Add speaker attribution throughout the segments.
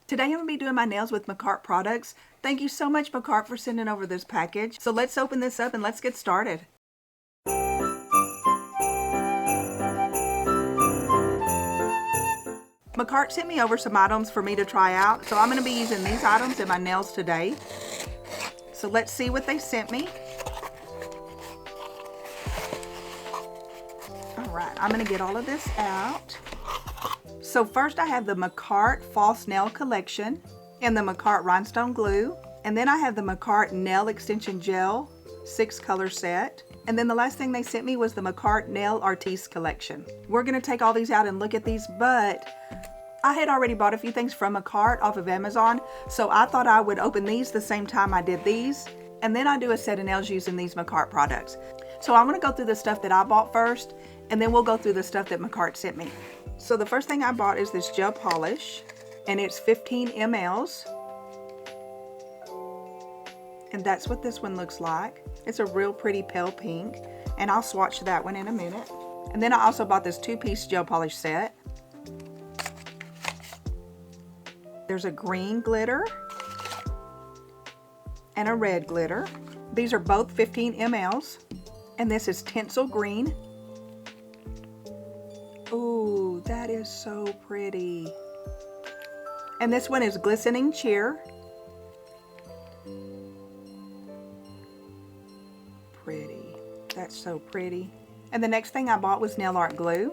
Speaker 1: Today I'm going to be doing my nails with Makartt Products. Thank you so much, Makartt, for sending over this package. So let's open this up and let's get started. Makartt sent me over some items for me to try out, so I'm going to be using these items in my nails today. So let's see what they sent me. Alright, I'm going to get all of this out. So first I have the Makartt False Nail Collection and the Makartt Rhinestone Glue. And then I have the Makartt Nail Extension Gel 6-color set. And then the last thing they sent me was the Makartt Nail Artiste Collection. We're going to take all these out and look at these, but I had already bought a few things from Makartt off of Amazon, so I thought I would open these the same time I did these, and then I do a set of nails using these Makartt products. So I'm going to go through the stuff that I bought first, and then we'll go through the stuff that Makartt sent me. So the first thing I bought is this gel polish, and it's 15 mLs. And that's what this one looks like. It's a real pretty pale pink, and I'll swatch that one in a minute. And then I also bought this 2-piece gel polish set. There's a green glitter and a red glitter. These are both 15 mLs, and this is tinsel green. Ooh, that is so pretty. And this one is glistening cheer. Pretty. That's so pretty. And the next thing I bought was nail art glue.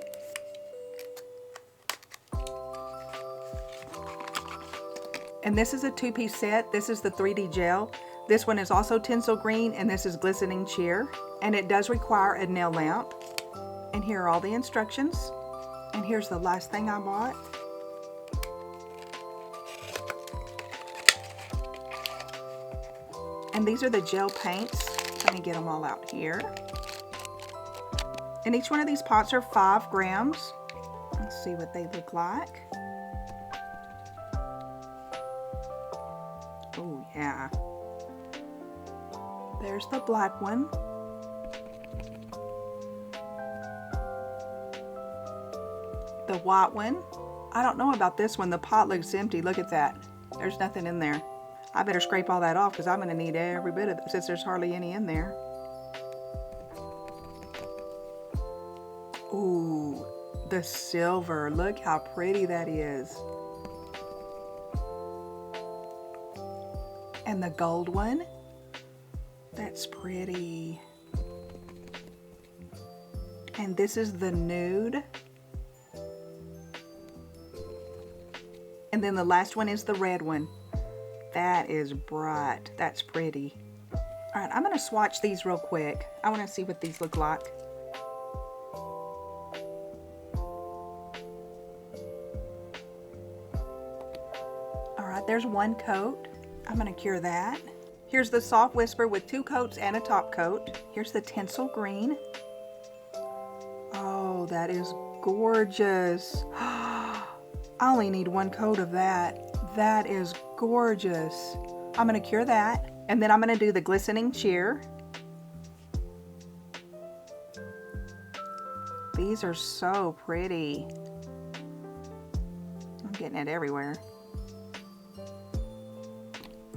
Speaker 1: And this is a 2-piece set. This is the 3D gel. This one is also tinsel green, and this is glistening cheer. And it does require a nail lamp. And here are all the instructions. And here's the last thing I bought. And these are the gel paints. Let me get them all out here. And each one of these pots are 5 grams. Let's see what they look like. Oh yeah. There's the black one. The white one. I don't know about this one. The pot looks empty. Look at that. There's nothing in there. I better scrape all that off because I'm going to need every bit of it since there's hardly any in there. Ooh, the silver. Look how pretty that is. And the gold one. That's pretty. And this is the nude. And then the last one is the red one. That is bright. That's pretty. All right, I'm going to swatch these real quick. I want to see what these look like. All right, there's one coat. I'm going to cure that. Here's the Soft Whisper with 2 coats and a top coat. Here's the tinsel green. Oh, that is gorgeous. I only need 1 coat of that. That is gorgeous. I'm going to cure that. And then I'm going to do the glistening cheer. These are so pretty. I'm getting it everywhere.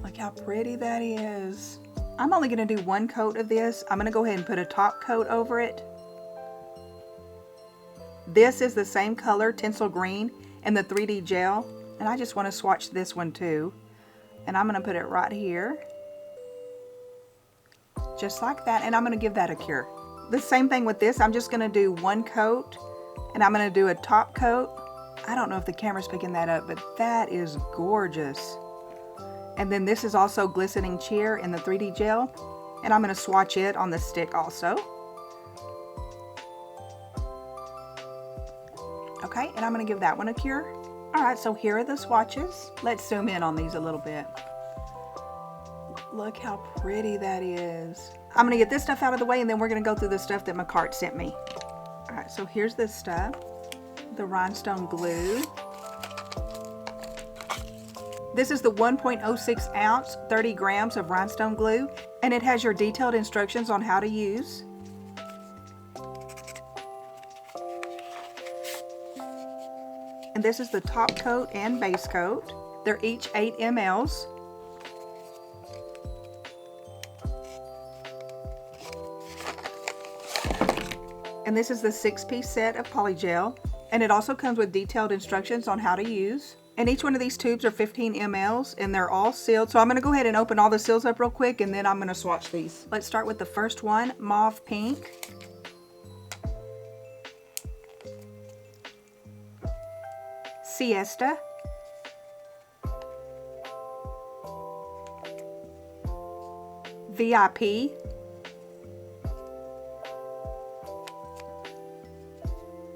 Speaker 1: Look how pretty that is. I'm only going to do 1 coat of this. I'm going to go ahead and put a top coat over it. This is the same color, tinsel green, and the 3D gel. And I just want to swatch this one too. And I'm going to put it right here. Just like that. And I'm going to give that a cure. The same thing with this. I'm just going to do 1 coat. And I'm going to do a top coat. I don't know if the camera's picking that up, but that is gorgeous. And then this is also glistening cheer in the 3D gel. And I'm going to swatch it on the stick also. Okay, and I'm going to give that one a cure. Alright, so here are the swatches. Let's zoom in on these a little bit. Look how pretty that is. I'm going to get this stuff out of the way, and then we're going to go through the stuff that Makartt sent me. Alright, so here's this stuff. The Rhinestone glue. This is the 1.06 ounce, 30 grams of Rhinestone glue, and it has your detailed instructions on how to use. And this is the top coat and base coat. They're each 8 mLs. And this is the 6-piece set of polygel. And it also comes with detailed instructions on how to use. And each one of these tubes are 15 mLs and they're all sealed. So I'm going to go ahead and open all the seals up real quick and then I'm going to swatch these. Let's start with the first one, Mauve Pink. Siesta. VIP.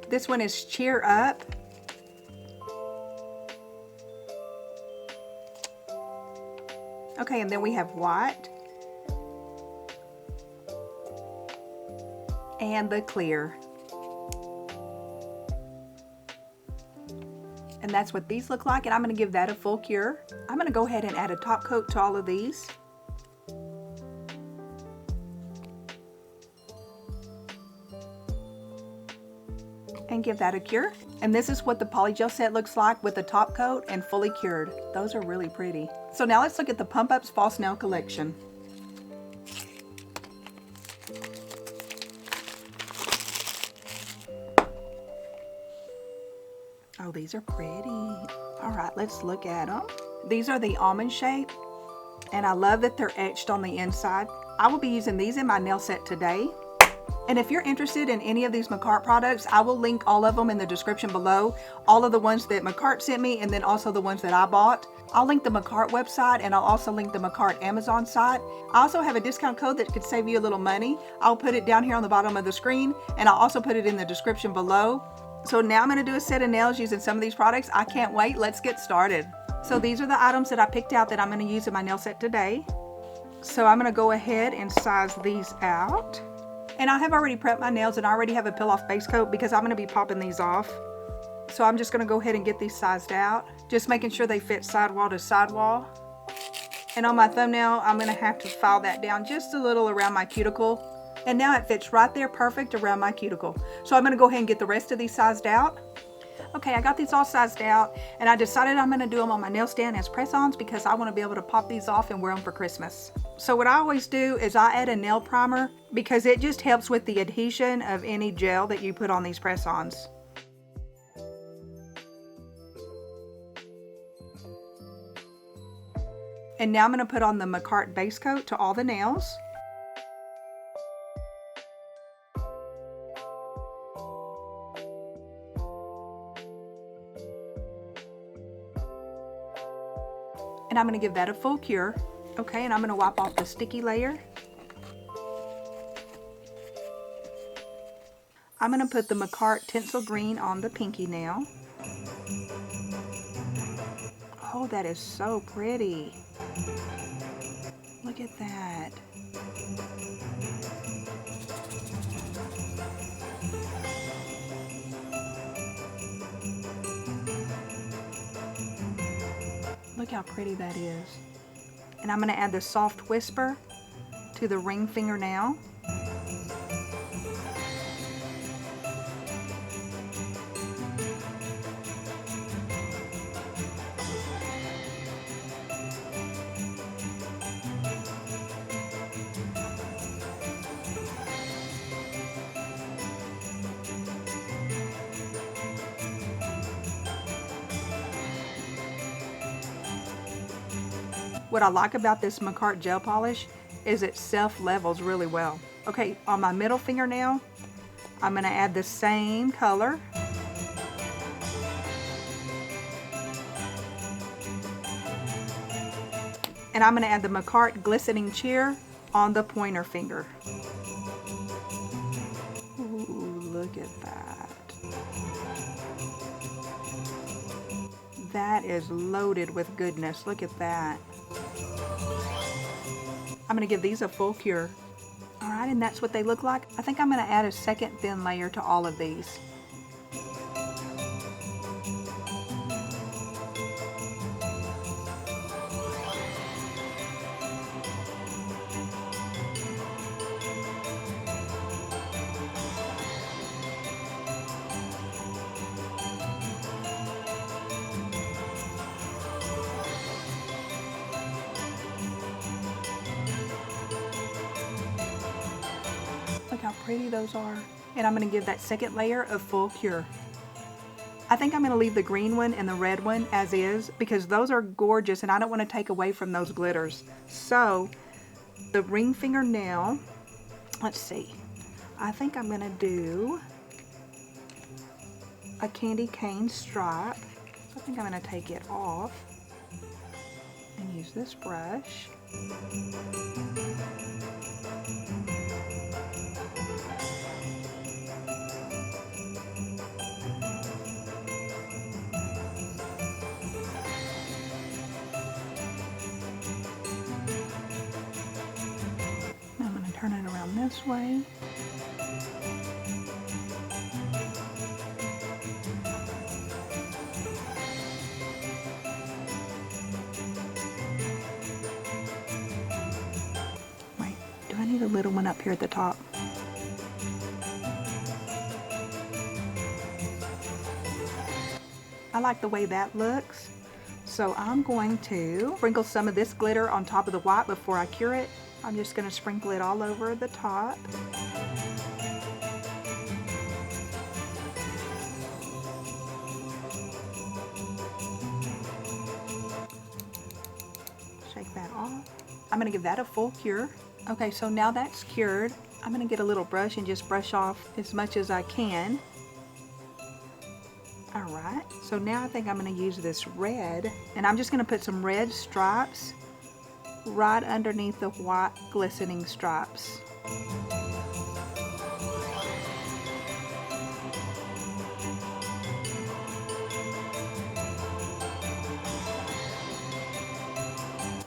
Speaker 1: This one is Cheer Up. Okay, and then we have White. And the Clear. And that's what these look like, and I'm going to give that a full cure. I'm going to go ahead and add a top coat to all of these. And give that a cure. And this is what the polygel set looks like with the top coat and fully cured. Those are really pretty. So now let's look at the Pump Ups False Nail Collection. Oh, these are pretty. All right, let's look at them. These are the almond shape, and I love that they're etched on the inside. I will be using these in my nail set today. And if you're interested in any of these Makartt products, I will link all of them in the description below. All of the ones that Makartt sent me, and then also the ones that I bought. I'll link the Makartt website, and I'll also link the Makartt Amazon site. I also have a discount code that could save you a little money. I'll put it down here on the bottom of the screen, and I'll also put it in the description below. So now I'm going to do a set of nails using some of these products. I can't wait. Let's get started. So these are the items that I picked out that I'm going to use in my nail set today. So I'm going to go ahead and size these out. And I have already prepped my nails and I already have a peel off base coat because I'm going to be popping these off. So I'm just going to go ahead and get these sized out. Just making sure they fit sidewall to sidewall. And on my thumbnail, I'm going to have to file that down just a little around my cuticle. And now it fits right there perfect around my cuticle. So I'm going to go ahead and get the rest of these sized out. Okay, I got these all sized out and I decided I'm going to do them on my nail stand as press-ons because I want to be able to pop these off and wear them for Christmas. So what I always do is I add a nail primer because it just helps with the adhesion of any gel that you put on these press-ons. And now I'm going to put on the Makartt base coat to all the nails. And I'm going to give that a full cure. Okay, and I'm going to wipe off the sticky layer. I'm going to put the Makartt Tinsel Green on the pinky nail. Oh, that is so pretty. Look at that. Look how pretty that is. And I'm going to add the Soft Whisper to the ring fingernail. What I like about this Makartt gel polish is it self-levels really well. Okay, on my middle fingernail, I'm going to add the same color. And I'm going to add the Makartt Glistening Cheer on the pointer finger. Ooh, look at that. That is loaded with goodness. Look at that. I'm going to give these a full cure. Alright, and that's what they look like. I think I'm going to add a second thin layer to all of these. how pretty those are. And I'm going to give that second layer a full cure. I think I'm going to leave the green one and the red one as is because those are gorgeous and I don't want to take away from those glitters. So the ring finger nail, let's see, I think I'm going to do a candy cane stripe. I think I'm going to take it off and use this brush. I'm going to turn it around this way. I need a little one up here at the top. I like the way that looks. So I'm going to sprinkle some of this glitter on top of the white before I cure it. I'm just going to sprinkle it all over the top. Shake that off. I'm going to give that a full cure. Okay, so now that's cured, I'm going to get a little brush and just brush off as much as I can. Alright, so now I think I'm going to use this red, and I'm just going to put some red stripes right underneath the white glistening stripes.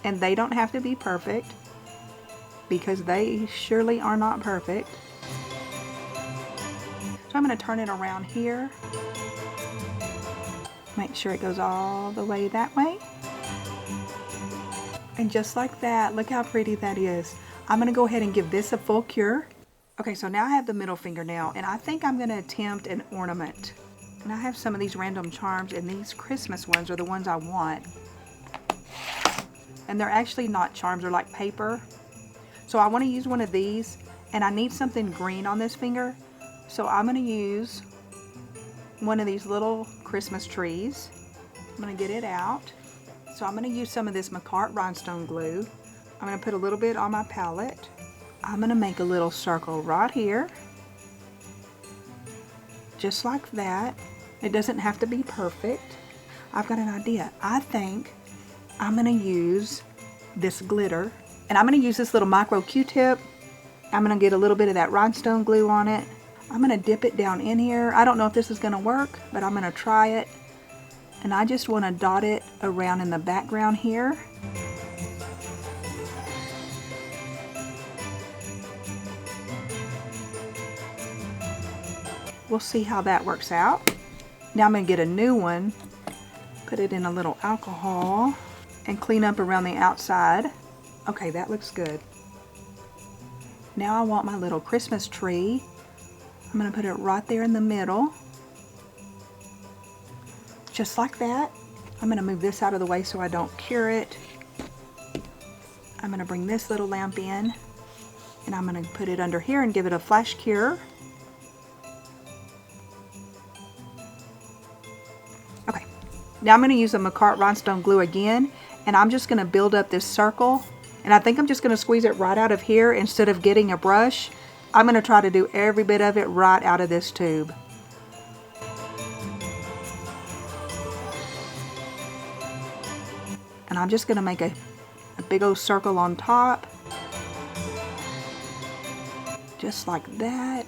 Speaker 1: And they don't have to be perfect, because they surely are not perfect. So I'm going to turn it around here. Make sure it goes all the way that way. And just like that, look how pretty that is. I'm going to go ahead and give this a full cure. Okay, so now I have the middle fingernail, and I think I'm going to attempt an ornament. And I have some of these random charms, and these Christmas ones are the ones I want. And they're actually not charms, they're like paper. So I want to use one of these, and I need something green on this finger. So I'm going to use one of these little Christmas trees. I'm going to get it out. So I'm going to use some of this Makartt Rhinestone glue. I'm going to put a little bit on my palette. I'm going to make a little circle right here. Just like that. It doesn't have to be perfect. I've got an idea. I think I'm going to use this glitter. And I'm going to use this little micro Q-tip. I'm going to get a little bit of that rhinestone glue on it. I'm going to dip it down in here. I don't know if this is going to work, but I'm going to try it. And I just want to dot it around in the background here. We'll see how that works out. Now I'm going to get a new one, put it in a little alcohol, and clean up around the outside. Okay, that looks good. Now I want my little Christmas tree. I'm going to put it right there in the middle. Just like that. I'm going to move this out of the way so I don't cure it. I'm going to bring this little lamp in, and I'm going to put it under here and give it a flash cure. Okay, now I'm going to use the Makartt Rhinestone glue again, and I'm just going to build up this circle. And I think I'm just going to squeeze it right out of here instead of getting a brush. I'm going to try to do every bit of it right out of this tube. And I'm just going to make a big old circle on top. Just like that.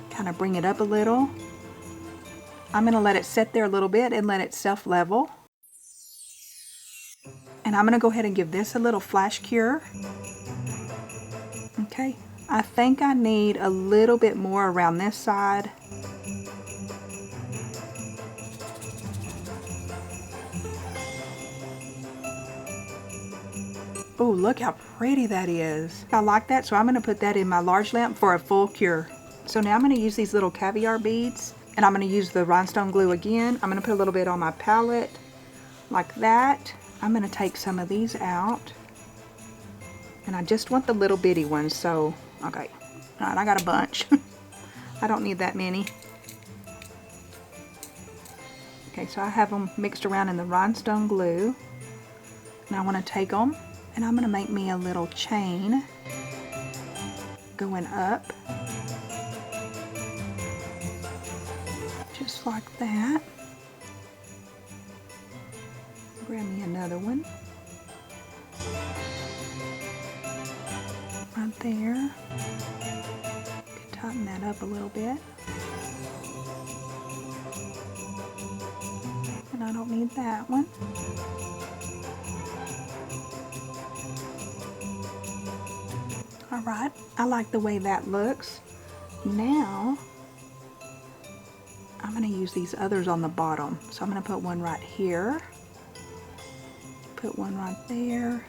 Speaker 1: Kind of bring it up a little. I'm going to let it sit there a little bit and let it self-level. And I'm going to go ahead and give this a little flash cure. Okay, I think I need a little bit more around this side. Oh, look how pretty that is. I like that, so I'm going to put that in my large lamp for a full cure. So now I'm going to use these little caviar beads, and I'm going to use the rhinestone glue again. I'm going to put a little bit on my palette, like that. I'm going to take some of these out, and I just want the little bitty ones, so, okay. Alright, I got a bunch. I don't need that many. Okay, so I have them mixed around in the rhinestone glue. And I want to take them and I'm going to make me a little chain going up. Just like that. Grab me another one. Right there. Tighten that up a little bit. And I don't need that one. Alright, I like the way that looks. Now, I'm going to use these others on the bottom. So I'm going to put one right here. Put one right there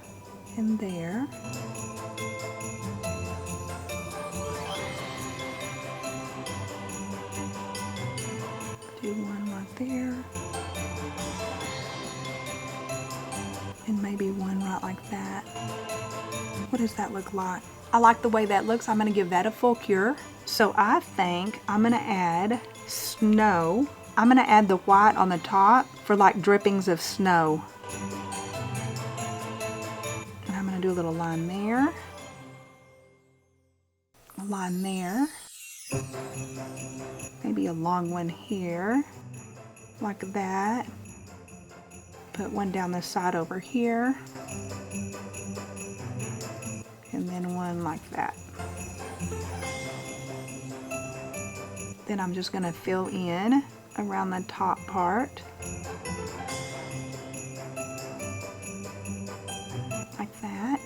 Speaker 1: and there. Do one right there. And maybe one right like that. What does that look like? I like the way that looks. I'm going to give that a full cure. So I think I'm going to add snow. I'm going to add the white on the top for like drippings of snow. And I'm going to do a little line there. A line there. Maybe a long one here. Like that. Put one down the side over here. And then one like that. Then I'm just going to fill in around the top part. Like that.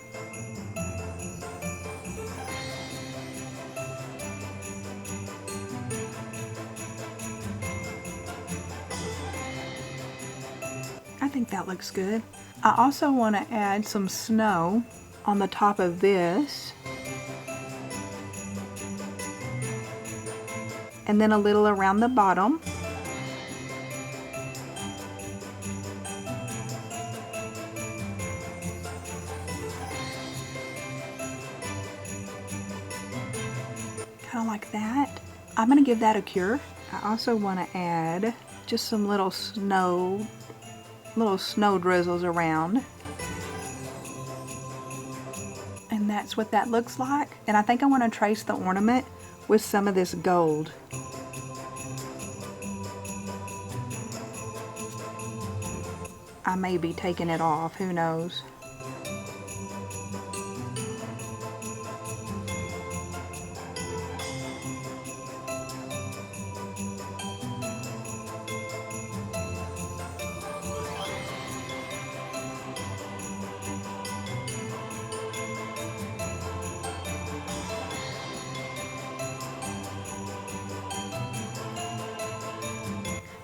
Speaker 1: I think that looks good. I also want to add some snow on the top of this. And then a little around the bottom. Kind of like that. I'm going to give that a cure. I also want to add just some little snow drizzles around. And that's what that looks like. And I think I want to trace the ornament with some of this gold. I may be taking it off, who knows.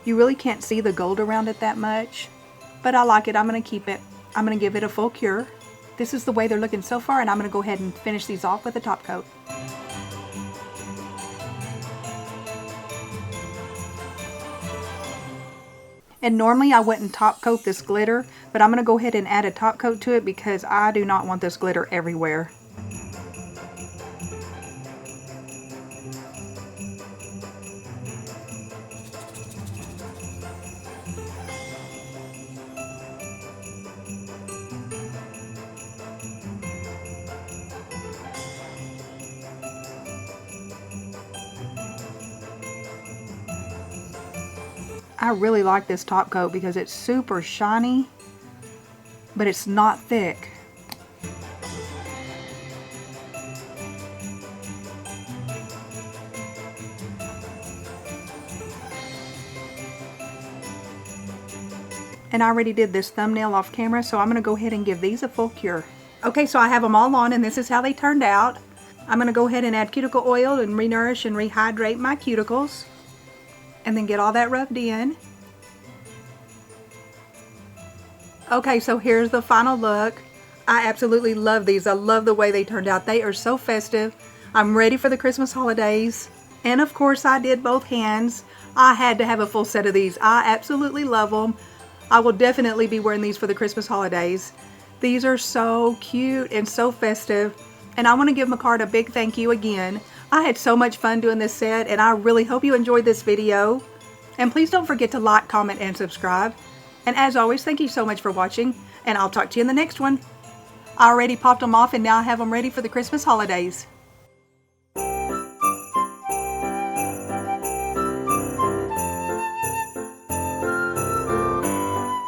Speaker 1: You really can't see the gold around it that much, but I like it. I'm going to keep it. I'm going to give it a full cure. This is the way they're looking so far, and I'm going to go ahead and finish these off with a top coat. And normally I wouldn't top coat this glitter, but I'm going to go ahead and add a top coat to it because I do not want this glitter everywhere. I really like this top coat because it's super shiny, but it's not thick. And I already did this thumbnail off camera, so I'm going to go ahead and give these a full cure. Okay, so I have them all on and this is how they turned out. I'm going to go ahead and add cuticle oil and re-nourish and rehydrate my cuticles. And then get all that rubbed in. Okay, so here's the final look. I absolutely love these. I love the way they turned out. They are so festive. I'm ready for the Christmas holidays. And of course I did both hands. I had to have a full set of these. I absolutely love them. I will definitely be wearing these for the Christmas holidays. These are so cute and so festive. And I want to give Makartt a big thank you again I had so much fun doing this set, and I really hope you enjoyed this video. And please don't forget to like, comment, and subscribe. And as always, thank you so much for watching, and I'll talk to you in the next one. I already popped them off, and now I have them ready for the Christmas holidays.